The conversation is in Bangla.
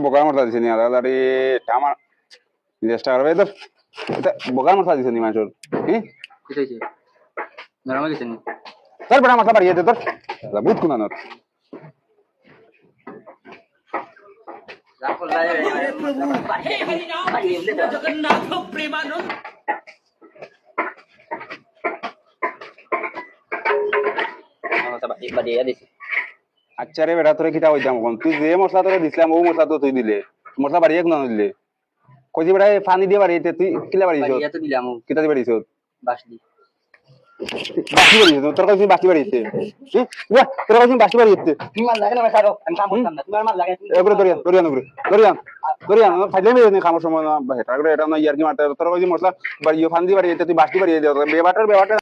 বগার মশলা দিছে নি আমার চেষ্টা করবে তো বগার মশলা দিছে নি মানুষের তোর বড় মশলা বাড়িয়ে দে তোর বুঝ কুনানোর জগন্নাথ প্রেমানন্দ আচ্ছা রে বেটা তোরে কিতা কইতাম কোন তুই যে মশলা তোরে দিছিলাম ও মশলা তো তুই দিলে মশলা বাড়িয়ে না দিলে কইছি বেটা পানি দিয়ে বাড়িয়েতে তুই কিলা বাড়িয়েছ কিতা দিয়ে বাড়িয়েছ বাকি বাড়িয়েছে তোর কাছে বাকি বাড়িয়েছে তোর কাছে বাকি বাড়িয়েছে এগুলো দরিয়ান দরিয়ান উপরে দরিয়ান দরিয়ান ফাইলে মেরে খামার সময় এটা না ইয়ার কি মারতে তোর কাছে মশলা বাড়িয়ে ফান দিয়ে বাড়িয়েছে তুই বাকি বাড়িয়ে দে বেবাটার